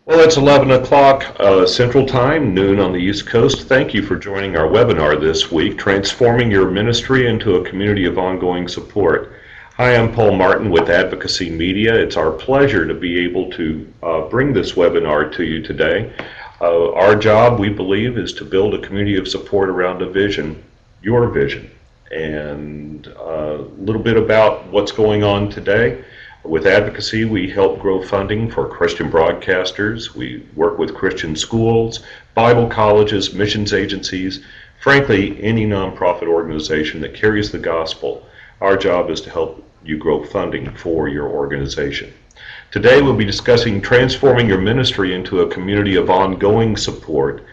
Well, it's 11 o'clock Central Time, noon on the East Coast. Thank you for joining our webinar this week, Transforming Your Ministry into a Community of Ongoing Support. Hi, I'm Paul Martin with Advocacy Media. It's our pleasure to be able to bring this webinar to you today. Our job, we believe, is to build a community of support around a vision, your vision, and a little bit about what's going on today. With Advocacy, we help grow funding for Christian broadcasters. We work with Christian schools, Bible colleges, missions agencies, frankly, any nonprofit organization that carries the gospel. Our job is to help you grow funding for your organization. Today, we'll be discussing transforming your ministry into a community of ongoing support.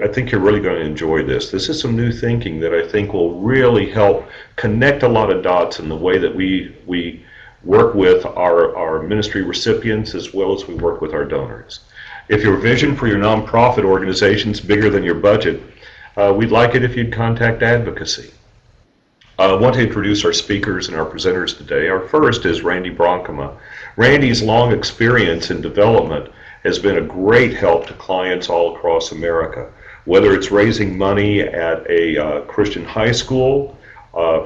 I think you're really going to enjoy this. This is some new thinking that I think will really help connect a lot of dots in the way that we work with our ministry recipients as well as we work with our donors. If your vision for your nonprofit organization is bigger than your budget, we'd like it if you'd contact Advocacy. I want to introduce our speakers and our presenters today. Our first is Randy Bronkema. Randy's long experience in development has been a great help to clients all across America, whether it's raising money at a Christian high school,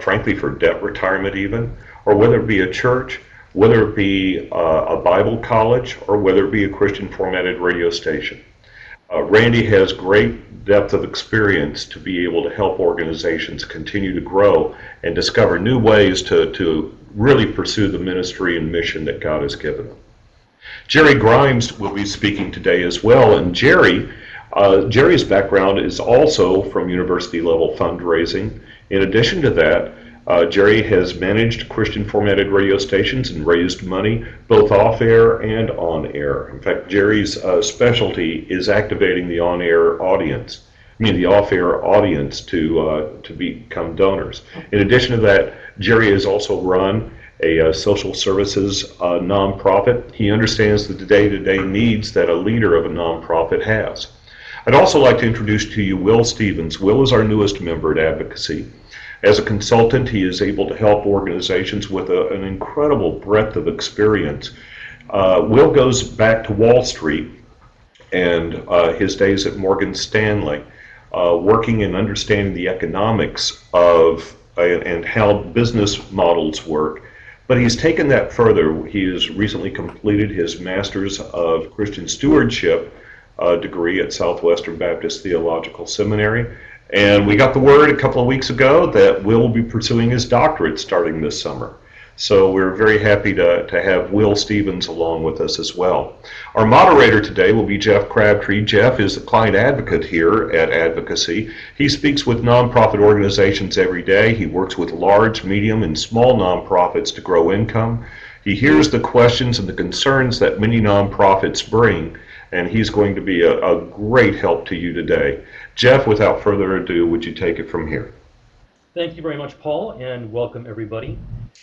frankly for debt retirement even, or whether it be a church, whether it be a Bible college, or whether it be a Christian formatted radio station. Randy has great depth of experience to be able to help organizations continue to grow and discover new ways to really pursue the ministry and mission that God has given them. Jerry Grimes will be speaking today as well, and Jerry's background is also from university level fundraising. In addition to that, Jerry has managed Christian formatted radio stations and raised money both off-air and on-air. In fact, Jerry's specialty is activating the on-air audience, the off-air audience to become donors. In addition to that, Jerry has also run a social services nonprofit. He understands the day-to-day needs that a leader of a nonprofit has. I'd also like to introduce to you Will Stevens. Will is our newest member at Advocacy. As a consultant, he is able to help organizations with an incredible breadth of experience. Will goes back to Wall Street and his days at Morgan Stanley, working and understanding the economics of and how business models work. But he's taken that further. He has recently completed his Master's of Christian Stewardship degree at Southwestern Baptist Theological Seminary. And we got the word a couple of weeks ago that Will will be pursuing his doctorate starting this summer. So we're very happy to have Will Stevens along with us as well. Our moderator today will be Jeff Crabtree. Jeff is the client advocate here at Advocacy. He speaks with nonprofit organizations every day. He works with large, medium, and small nonprofits to grow income. He hears the questions and the concerns that many nonprofits bring, and he's going to be a great help to you today. Jeff, without further ado, would you take it from here? Thank you very much, Paul, and welcome everybody.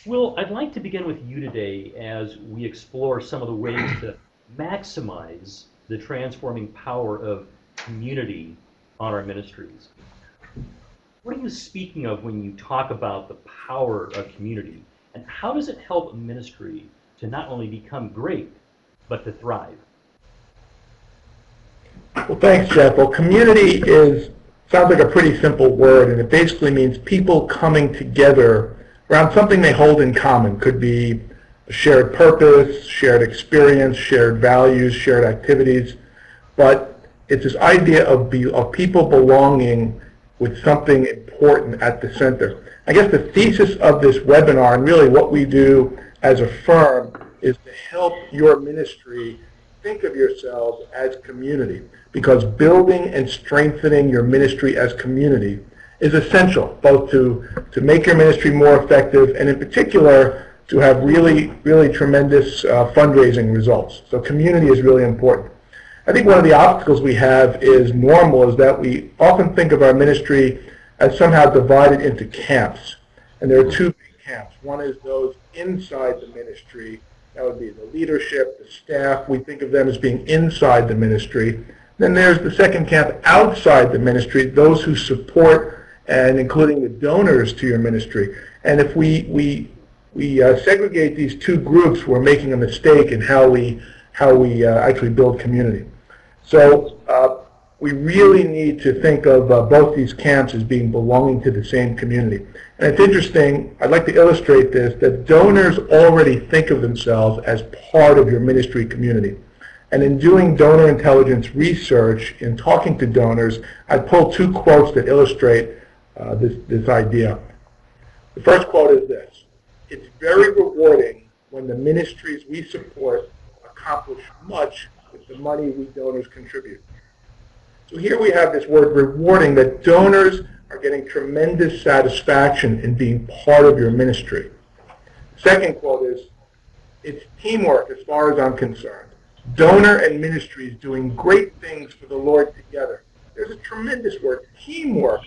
Will, I'd like to begin with you today as we explore some of the ways to maximize the transforming power of community on our ministries. What are you speaking of when you talk about the power of community, and how does it help a ministry to not only become great, but to thrive? Well, thanks, Jeff. Well, community sounds like a pretty simple word, and it basically means people coming together around something they hold in common. Could be a shared purpose, shared experience, shared values, shared activities. But it's this idea of people belonging with something important at the center. I guess the thesis of this webinar, and really what we do as a firm, is to help your ministry think of yourselves as community, because building and strengthening your ministry as community is essential, both to make your ministry more effective and in particular to have really tremendous fundraising results. So community is really important. I think one of the obstacles we have is that we often think of our ministry as somehow divided into camps. And there are two big camps. One is those inside the ministry. That would be the leadership, the staff. We think of them as being inside the ministry. Then there's the second camp outside the ministry, those who support and including the donors to your ministry. And if we segregate these two groups, we're making a mistake in how we how we actually build community. So we really need to think of both these camps as being belonging to the same community. And it's interesting, I'd like to illustrate this, that donors already think of themselves as part of your ministry community. And in doing donor intelligence research, in talking to donors, I pulled two quotes that illustrate this idea. The first quote is this: "It's very rewarding when the ministries we support accomplish much with the money we donors contribute." So here we have this word rewarding, that donors are getting tremendous satisfaction in being part of your ministry. Second quote is, "It's teamwork as far as I'm concerned. Donor and ministries doing great things for the Lord together." There's a tremendous word, teamwork.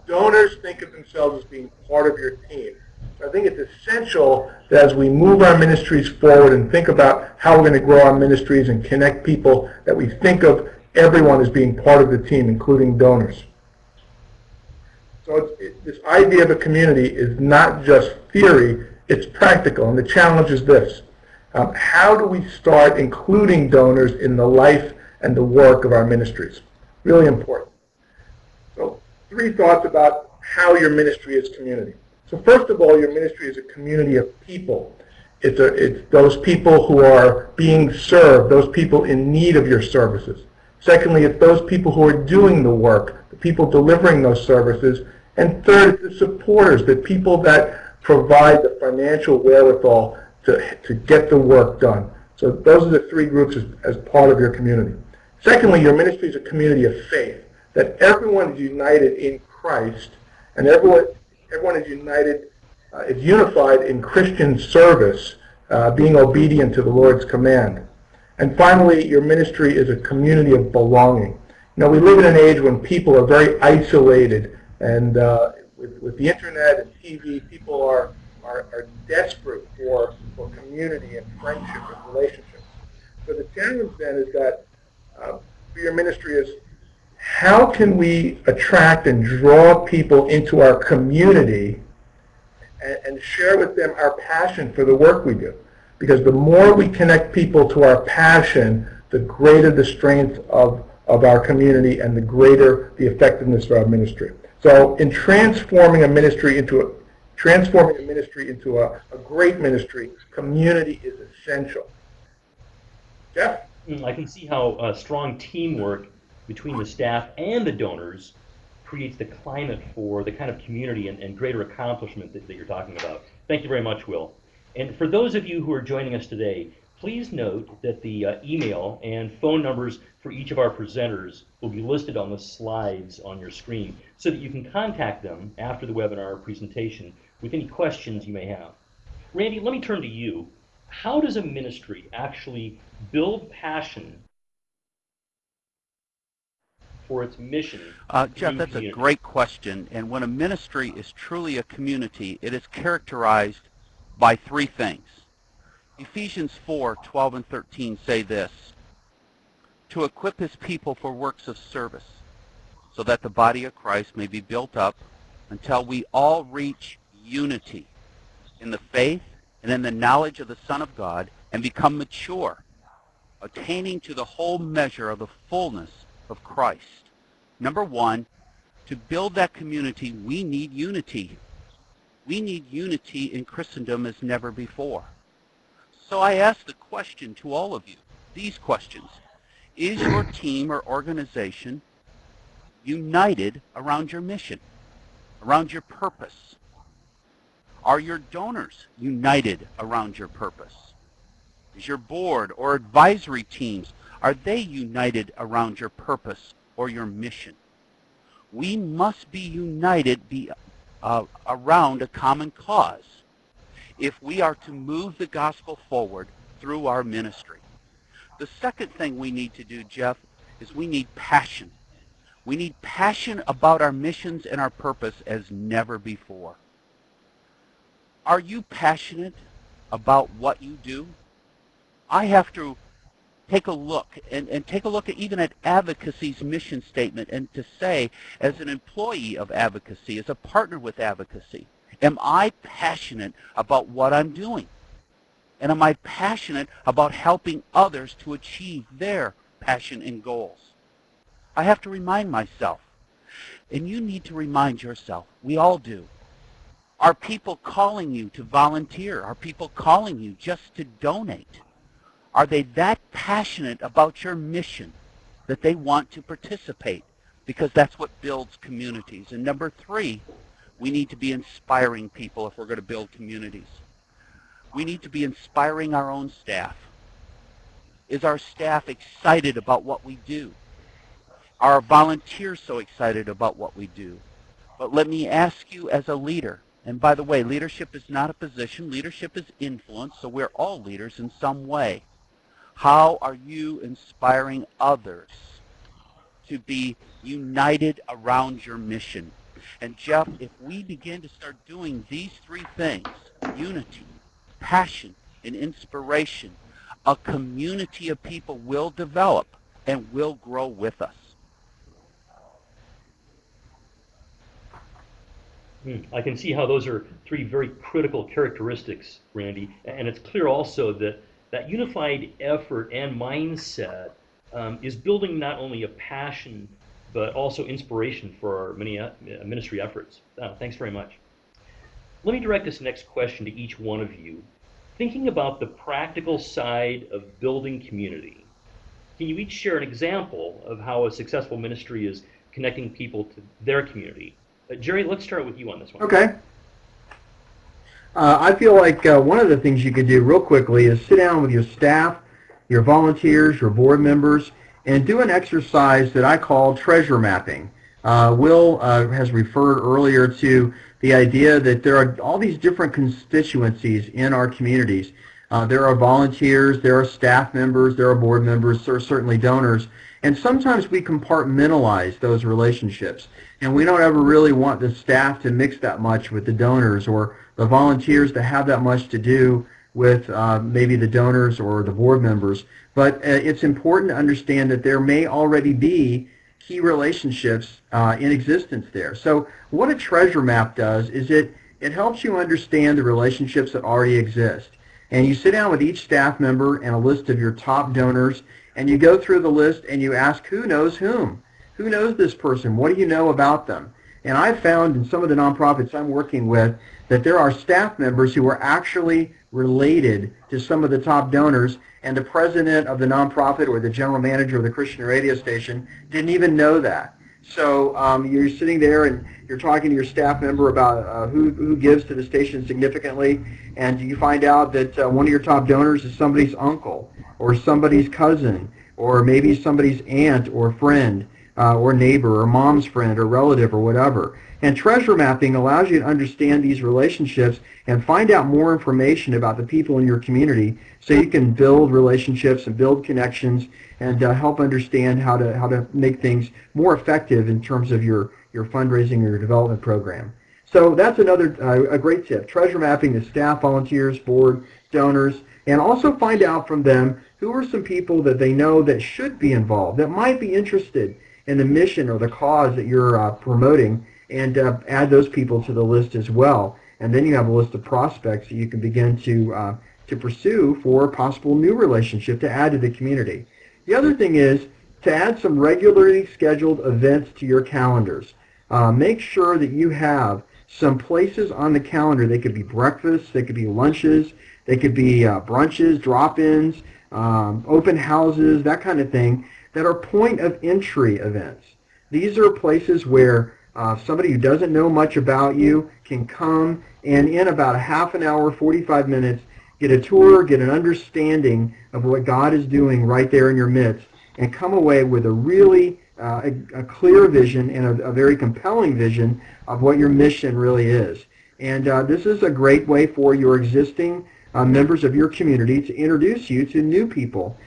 Donors think of themselves as being part of your team. So I think it's essential that as we move our ministries forward and think about how we're going to grow our ministries and connect people, that we think of everyone as being part of the team, including donors. So this idea of a community is not just theory, it's practical. And the challenge is this: how do we start including donors in the life and the work of our ministries? Really important. So 3 thoughts about how your ministry is community. So first of all, your ministry is a community of people. It's those people who are being served, those people in need of your services. Secondly, it's those people who are doing the work, the people delivering those services. And third, it's the supporters, the people that provide the financial wherewithal to get the work done. So those are the 3 groups as part of your community. Secondly, your ministry is a community of faith, that everyone is united in Christ, and everyone is united, is unified in Christian service, being obedient to the Lord's command. And finally, your ministry is a community of belonging. You know, we live in an age when people are very isolated, and with the internet and TV, people are desperate for community and friendship and relationships. So the challenge then is that for your ministry is, how can we attract and draw people into our community and share with them our passion for the work we do? Because the more we connect people to our passion, the greater the strength of our community and the greater the effectiveness of our ministry. So in transforming a ministry into a great ministry, community is essential. Jeff? I can see how strong teamwork between the staff and the donors creates the climate for the kind of community and greater accomplishment that you're talking about. Thank you very much, Will. And for those of you who are joining us today, please note that the email and phone numbers for each of our presenters will be listed on the slides on your screen so that you can contact them after the webinar presentation with any questions you may have. Randy, let me turn to you. How does a ministry actually build passion for its mission? Jeff, that's a great question. And when a ministry is truly a community, it is characterized by 3 things. Ephesians 4:12 and 13 say this: "To equip his people for works of service, so that the body of Christ may be built up until we all reach unity in the faith and in the knowledge of the Son of God, and become mature, attaining to the whole measure of the fullness of Christ." Number 1, to build that community, we need unity. We need unity in Christendom as never before. So I ask the question to all of you, these questions: is your team or organization united around your mission, around your purpose? Are your donors united around your purpose? Is your board or advisory teams, are they united around your purpose or your mission? We must be united around a common cause if we are to move the gospel forward through our ministry. The second thing we need to do, Jeff, is we need passion. We need passion about our missions and our purpose as never before. Are you passionate about what you do? I have to take a look and take a look at even at Advocace's mission statement, and to say, as an employee of Advocace, as a partner with Advocace, am I passionate about what I'm doing? And am I passionate about helping others to achieve their passion and goals? I have to remind myself, and you need to remind yourself, we all do. Are people calling you to volunteer? Are people calling you just to donate? Are they that passionate about your mission that they want to participate? Because that's what builds communities. And number 3, we need to be inspiring people if we're going to build communities. We need to be inspiring our own staff. Is our staff excited about what we do? Are our volunteers so excited about what we do? But let me ask you as a leader, and by the way, leadership is not a position, leadership is influence, so we're all leaders in some way. How are you inspiring others to be united around your mission? And Jeff, if we begin to start doing these 3 things, unity, passion, and inspiration, a community of people will develop and will grow with us. I can see how those are 3 very critical characteristics, Randy, and it's clear also that that unified effort and mindset is building not only a passion but also inspiration for our many ministry efforts. Thanks very much. Let me direct this next question to each one of you. Thinking about the practical side of building community, can you each share an example of how a successful ministry is connecting people to their community? Jerry, let's start with you on this one. Okay. I feel like one of the things you could do real quickly is sit down with your staff, your volunteers, your board members, and do an exercise that I call treasure mapping. Will has referred earlier to the idea that there are all these different constituencies in our communities. There are volunteers, there are staff members, there are board members, there are certainly donors, and sometimes we compartmentalize those relationships, and we don't ever really want the staff to mix that much with the donors or the volunteers to have that much to do with maybe the donors or the board members. But it's important to understand that there may already be key relationships in existence there. So what a treasure map does is it helps you understand the relationships that already exist. And you sit down with each staff member and a list of your top donors, and you go through the list and you ask who knows whom. Who knows this person? What do you know about them? And I've found in some of the nonprofits I'm working with that there are staff members who are actually related to some of the top donors, and the president of the nonprofit or the general manager of the Christian radio station didn't even know that. So you're sitting there and you're talking to your staff member about who gives to the station significantly, and you find out that one of your top donors is somebody's uncle or somebody's cousin or maybe somebody's aunt or friend or neighbor or mom's friend or relative or whatever. And treasure mapping allows you to understand these relationships and find out more information about the people in your community so you can build relationships and build connections and help understand how to make things more effective in terms of your fundraising or your development program. So that's another a great tip. Treasure mapping the staff, volunteers, board, donors, and also find out from them who are some people that they know that should be involved, that might be interested in the mission or the cause that you're promoting, and add those people to the list as well. And then you have a list of prospects that you can begin to pursue for a possible new relationship to add to the community. The other thing is to add some regularly scheduled events to your calendars. Make sure that you have some places on the calendar. They could be breakfasts, they could be lunches, they could be brunches, drop-ins, open houses, that kind of thing, that are point of entry events. These are places where somebody who doesn't know much about you can come and in about a half an hour, 45 minutes, get a tour, get an understanding of what God is doing right there in your midst, and come away with a really a clear vision and a very compelling vision of what your mission really is. And this is a great way for your existing members of your community to introduce you to new people.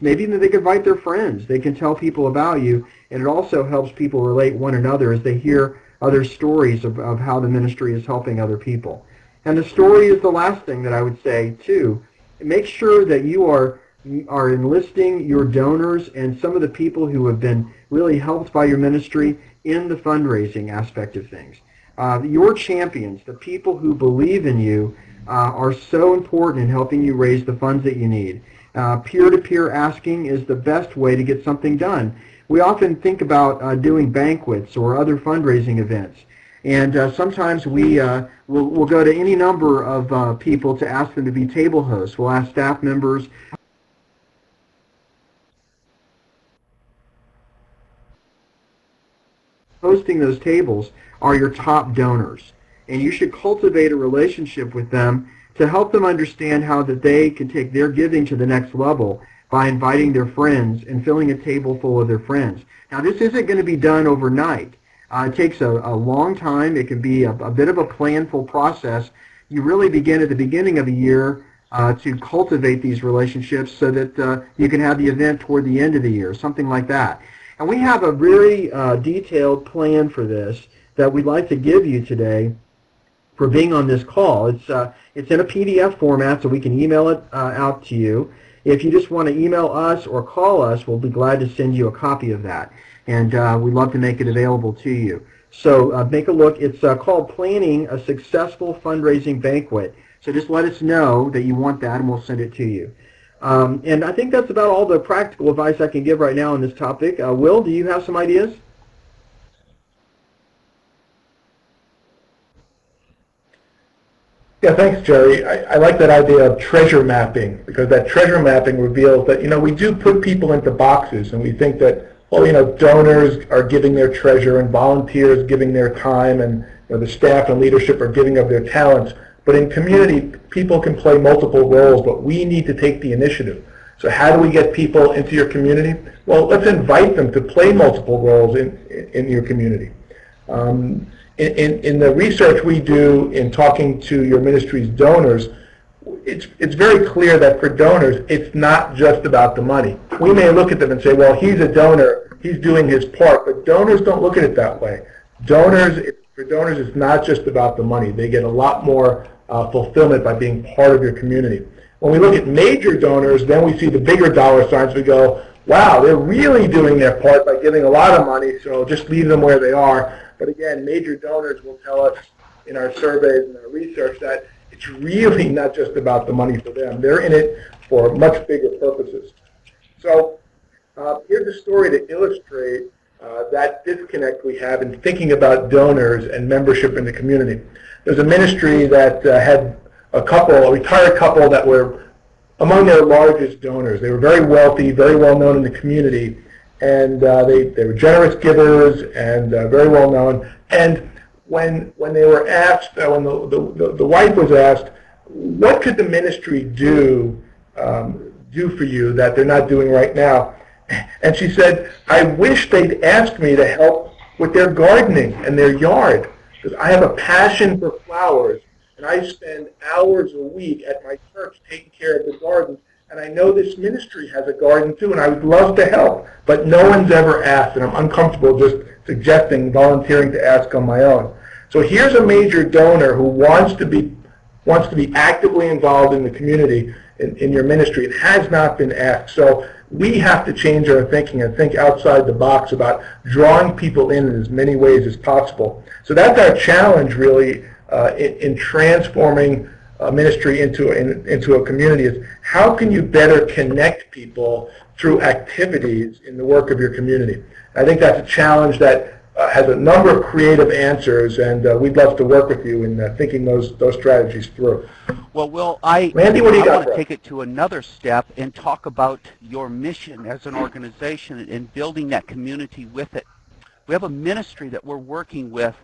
Maybe they can invite their friends. They can tell people about you, and it also helps people relate one another as they hear other stories of how the ministry is helping other people. And the story is the last thing that I would say, too. Make sure that you are enlisting your donors and some of the people who have been really helped by your ministry in the fundraising aspect of things. Your champions, the people who believe in you, are so important in helping you raise the funds that you need. Peer-to-peer asking is the best way to get something done. We often think about doing banquets or other fundraising events, and sometimes we'll go to any number of people to ask them to be table hosts. We'll ask staff members. Hosting those tables are your top donors, and you should cultivate a relationship with them to help them understand how that they can take their giving to the next level by inviting their friends and filling a table full of their friends. Now, this isn't going to be done overnight. It takes a long time. It can be a bit of a planful process. You really begin at the beginning of the year to cultivate these relationships so that you can have the event toward the end of the year, something like that. And we have a very detailed plan for this that we'd like to give you today for being on this call. It's in a PDF format, so we can email it out to you. If you just want to email us or call us, we'll be glad to send you a copy of that. And we'd love to make it available to you. So make a look. It's called Planning a Successful Fundraising Banquet. So just let us know that you want that, and we'll send it to you. And I think that's about all the practical advice I can give right now on this topic. Will, do you have some ideas? Yeah, thanks, Jerry. I like that idea of treasure mapping, because that treasure mapping reveals that, we do put people into boxes, and we think that, well, donors are giving their treasure and volunteers giving their time, and the staff and leadership are giving of their talents. But in community, people can play multiple roles, but we need to take the initiative. So how do we get people into your community? Well, let's invite them to play multiple roles in your community. In the research we do in talking to your ministry's donors, it's very clear that for donors, it's not just about the money. We may look at them and say, well, he's a donor, he's doing his part, but donors don't look at it that way. For donors, it's not just about the money. They get a lot more fulfillment by being part of your community. When we look at major donors, then we see the bigger dollar signs. We go, wow, they're really doing their part by giving a lot of money, so just leave them where they are. But again, major donors will tell us in our surveys and our research that it's really not just about the money for them. They're in it for much bigger purposes. So here's a story to illustrate that disconnect we have in thinking about donors and membership in the community. There's a ministry that had a retired couple that were among their largest donors. They were very wealthy, very well known in the community, and they were generous givers and very well known. And when they were asked, when the wife was asked, what could the ministry do for you that they're not doing right now? And she said, I wish they'd ask me to help with their gardening and their yard, because I have a passion for flowers, and I spend hours a week at my church taking care of the gardens, and I know this ministry has a garden too, and I would love to help, but no one's ever asked, and I'm uncomfortable just suggesting volunteering to ask on my own. So here's a major donor who wants to be actively involved in the community in your ministry. It has not been asked. So we have to change our thinking and think outside the box about drawing people in as many ways as possible. So that's our challenge, really, in transforming a ministry into a community, is how can you better connect people through activities in the work of your community? I think that's a challenge that has a number of creative answers, and we'd love to work with you in thinking those strategies through. Well, Will, Randy, what do you got? I want to take it to another step and talk about your mission as an organization and building that community with it. We have a ministry that we're working with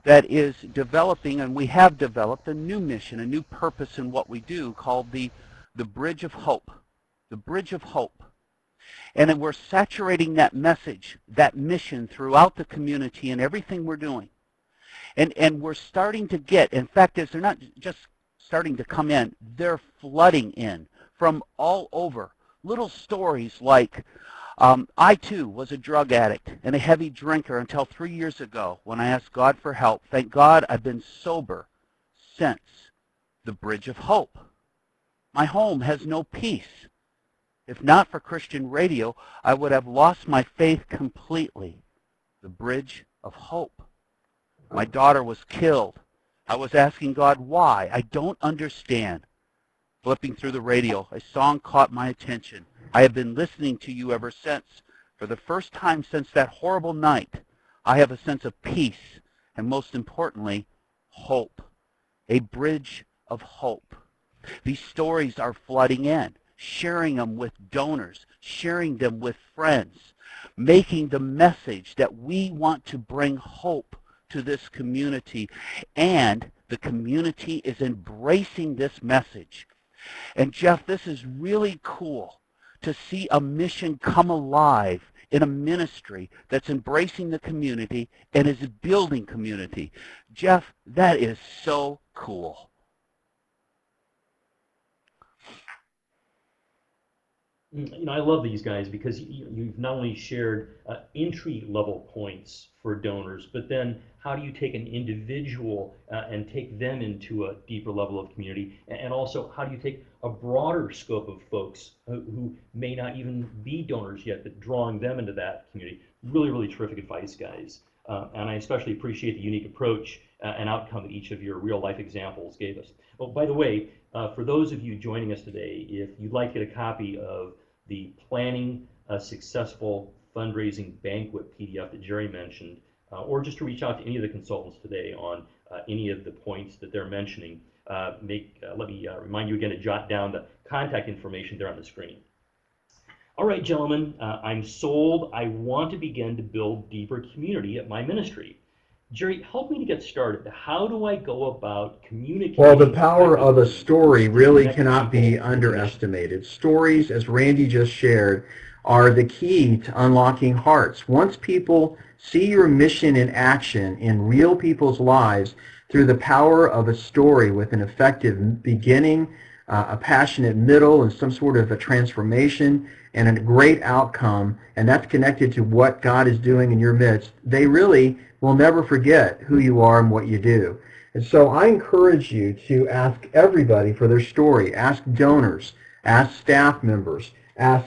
that is developing, and we have developed a new mission, a new purpose in what we do, called the Bridge of Hope. The Bridge of Hope. And then we're saturating that message, that mission throughout the community and everything we're doing. And we're starting to get, in fact, they're not just starting to come in, they're flooding in from all over. Little stories like, I too was a drug addict and a heavy drinker until 3 years ago when I asked God for help. Thank God I've been sober since. The Bridge of Hope. My home has no peace. If not for Christian radio, I would have lost my faith completely. The Bridge of Hope. My daughter was killed. I was asking God why. I don't understand. Flipping through the radio, a song caught my attention. I have been listening to you ever since. For the first time since that horrible night, I have a sense of peace and, most importantly, hope. A bridge of hope. These stories are flooding in, sharing them with donors, sharing them with friends, making the message that we want to bring hope to this community, and the community is embracing this message. And Jeff, this is really cool to see a mission come alive in a ministry that's embracing the community and is building community. Jeff, that is so cool. You know, I love these guys because you've not only shared entry-level points for donors, but then how do you take an individual and take them into a deeper level of community, and also how do you take a broader scope of folks who may not even be donors yet, but drawing them into that community. Really, really terrific advice, guys. And I especially appreciate the unique approach and outcome that each of your real-life examples gave us. Oh, by the way, for those of you joining us today, if you'd like to get a copy of the Planning a Successful Fundraising Banquet PDF that Jerry mentioned, or just to reach out to any of the consultants today on any of the points that they're mentioning, let me remind you again to jot down the contact information there on the screen. All right, gentlemen, I'm sold. I want to begin to build deeper community at my ministry. Jerry, help me to get started. How do I go about communicating? Well, the power of a story really cannot be underestimated. Stories, as Randy just shared, are the key to unlocking hearts. Once people see your mission in action in real people's lives through the power of a story with an effective beginning, a passionate middle, and some sort of a transformation and a great outcome, and that's connected to what God is doing in your midst, they really will never forget who you are and what you do. And so I encourage you to ask everybody for their story. Ask donors, ask staff members,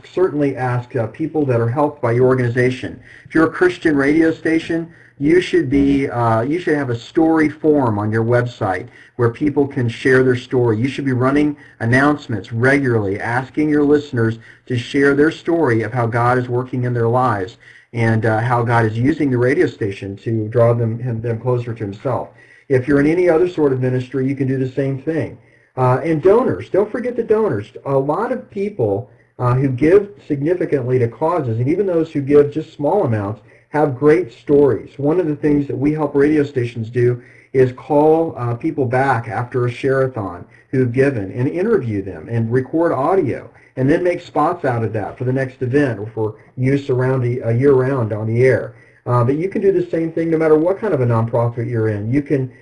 certainly ask people that are helped by your organization. If you're a Christian radio station, you should have a story form on your website where people can share their story. You should be running announcements regularly, asking your listeners to share their story of how God is working in their lives and how God is using the radio station to draw them closer to Himself. If you're in any other sort of ministry, you can do the same thing. And donors, don't forget the donors. A lot of people who give significantly to causes, and even those who give just small amounts, have great stories. One of the things that we help radio stations do is call people back after a share-a-thon who've given and interview them and record audio and then make spots out of that for the next event or for use around year-round on the air. But you can do the same thing no matter what kind of a nonprofit you're in. You can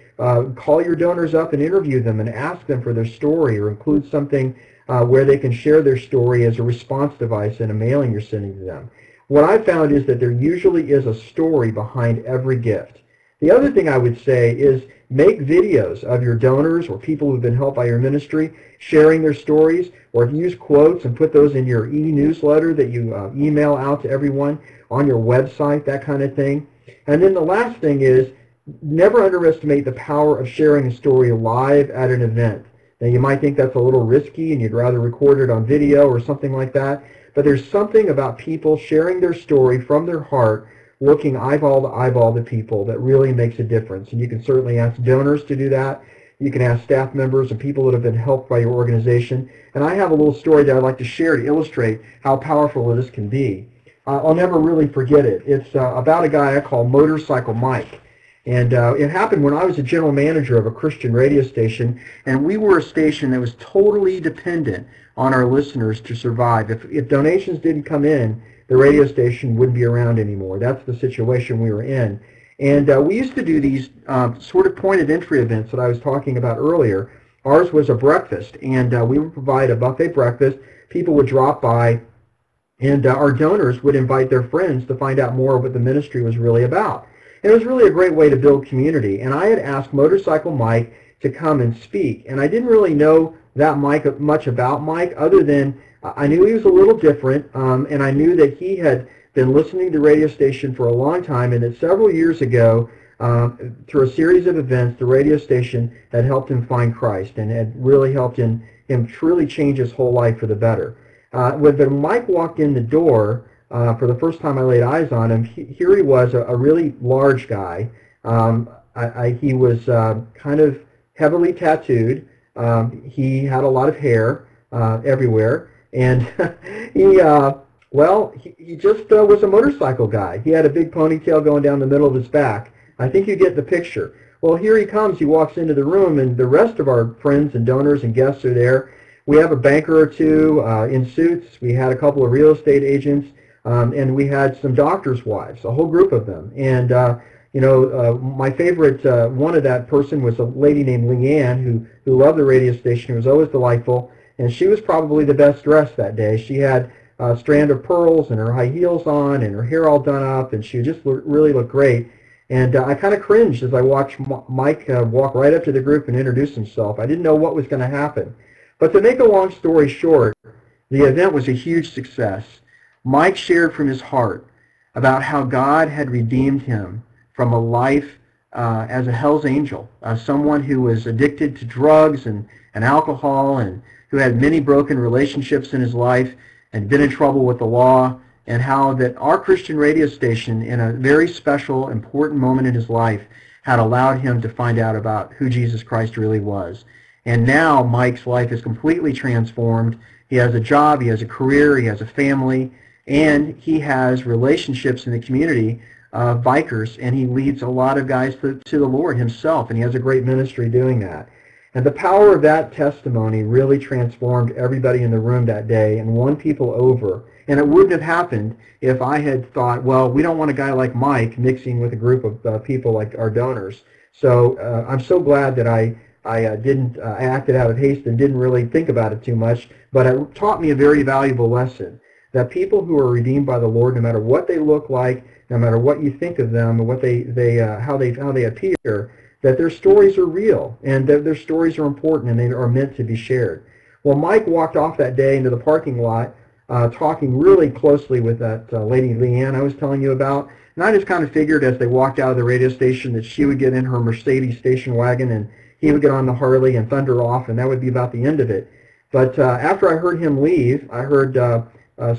call your donors up and interview them and ask them for their story, or include something where they can share their story as a response device in a mailing you're sending to them. What I've found is that there usually is a story behind every gift. The other thing I would say is make videos of your donors or people who've been helped by your ministry sharing their stories, or use quotes and put those in your e-newsletter that you email out to everyone, on your website, that kind of thing. And then the last thing is never underestimate the power of sharing a story live at an event. Now you might think that's a little risky and you'd rather record it on video or something like that, but there's something about people sharing their story from their heart, looking eyeball to eyeball to people, that really makes a difference. And you can certainly ask donors to do that. You can ask staff members and people that have been helped by your organization. And I have a little story that I'd like to share to illustrate how powerful this can be. I'll never really forget it. It's about a guy I call Motorcycle Mike. And it happened when I was a general manager of a Christian radio station, and we were a station that was totally dependent on our listeners to survive. If donations didn't come in, the radio station wouldn't be around anymore. That's the situation we were in. And we used to do these sort of point of entry events that I was talking about earlier. Ours was a breakfast, and we would provide a buffet breakfast. People would drop by, and our donors would invite their friends to find out more of what the ministry was really about. And it was really a great way to build community. And I had asked Motorcycle Mike to come and speak, and I didn't really know that much about Mike, other than I knew he was a little different, and I knew that he had been listening to the radio station for a long time, and that several years ago through a series of events, the radio station had helped him find Christ and had really helped him truly change his whole life for the better. When Mike walked in the door, for the first time I laid eyes on him, here he was, a really large guy. He was kind of heavily tattooed. He had a lot of hair everywhere, and he just was a motorcycle guy. He had a big ponytail going down the middle of his back. I think you get the picture. Well, here he comes. He walks into the room, and the rest of our friends and donors and guests are there. We have a banker or two in suits. We had a couple of real estate agents, and we had some doctors' wives, a whole group of them. And my favorite one of that person was a lady named Leanne who loved the radio station, who was always delightful, and she was probably the best dressed that day. She had a strand of pearls and her high heels on and her hair all done up, and she just really looked great. And I kind of cringed as I watched Mike walk right up to the group and introduce himself. I didn't know what was going to happen. But to make a long story short, the event was a huge success. Mike shared from his heart about how God had redeemed him from a life as a Hell's Angel, someone who was addicted to drugs and alcohol, and who had many broken relationships in his life and been in trouble with the law, and how that our Christian radio station, in a very special, important moment in his life, had allowed him to find out about who Jesus Christ really was. And now Mike's life is completely transformed. He has a job, he has a career, he has a family, and he has relationships in the community of bikers, and he leads a lot of guys to the Lord himself, and he has a great ministry doing that. And the power of that testimony really transformed everybody in the room that day and won people over. And it wouldn't have happened if I had thought, well, we don't want a guy like Mike mixing with a group of people like our donors. So I'm so glad that I didn't acted out of haste and didn't really think about it too much, but it taught me a very valuable lesson, that people who are redeemed by the Lord, no matter what they look like, no matter what you think of them or what how they appear, that their stories are real and that their stories are important and they are meant to be shared. Well, Mike walked off that day into the parking lot talking really closely with that lady Leanne I was telling you about, and I just kind of figured as they walked out of the radio station that she would get in her Mercedes station wagon and he would get on the Harley and thunder off, and that would be about the end of it. But after I heard him leave, I heard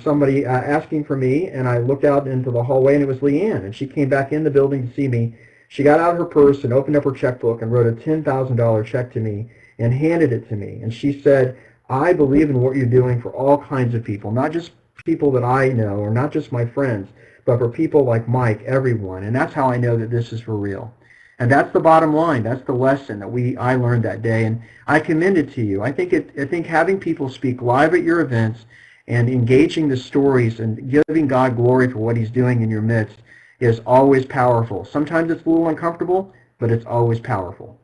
somebody asking for me, and I looked out into the hallway, and it was Leanne, and she came back in the building to see me. She got out her purse and opened up her checkbook and wrote a $10,000 check to me and handed it to me. And she said, I believe in what you're doing for all kinds of people, not just people that I know or not just my friends, but for people like Mike, everyone. And that's how I know that this is for real. And that's the bottom line. That's the lesson that I learned that day, and I commend it to you. I think having people speak live at your events and engaging the stories and giving God glory for what he's doing in your midst is always powerful. Sometimes it's a little uncomfortable, but it's always powerful.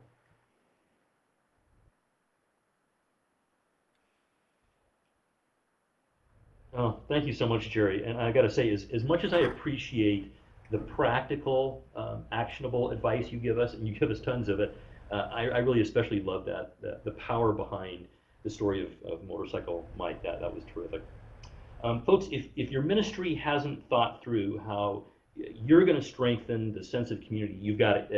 Oh, thank you so much, Jerry. And I got to say, as much as I appreciate the practical, actionable advice you give us, and you give us tons of it, I really especially love the power behind the story of Motorcycle Mike. That was terrific. Folks, if your ministry hasn't thought through how you're going to strengthen the sense of community you've got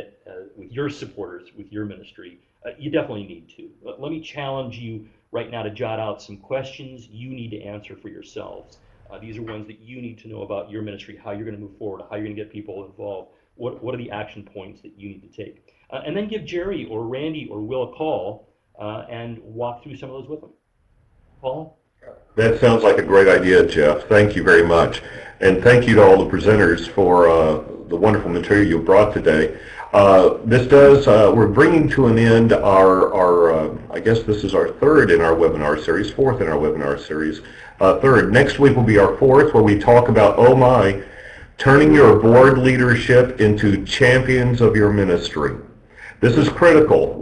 with your supporters, with your ministry, you definitely need to. Let me challenge you right now to jot out some questions you need to answer for yourselves. These are ones that you need to know about your ministry, how you're going to move forward, how you're going to get people involved, what are the action points that you need to take. And then give Jerry or Randy or Will a call and walk through some of those with them. Paul? That sounds like a great idea, Jeff. Thank you very much. And thank you to all the presenters for the wonderful material you brought today. We're bringing to an end I guess this is our fourth in our webinar series. Third. Next week will be our fourth, where we talk about, oh my, turning your board leadership into champions of your ministry. This is critical.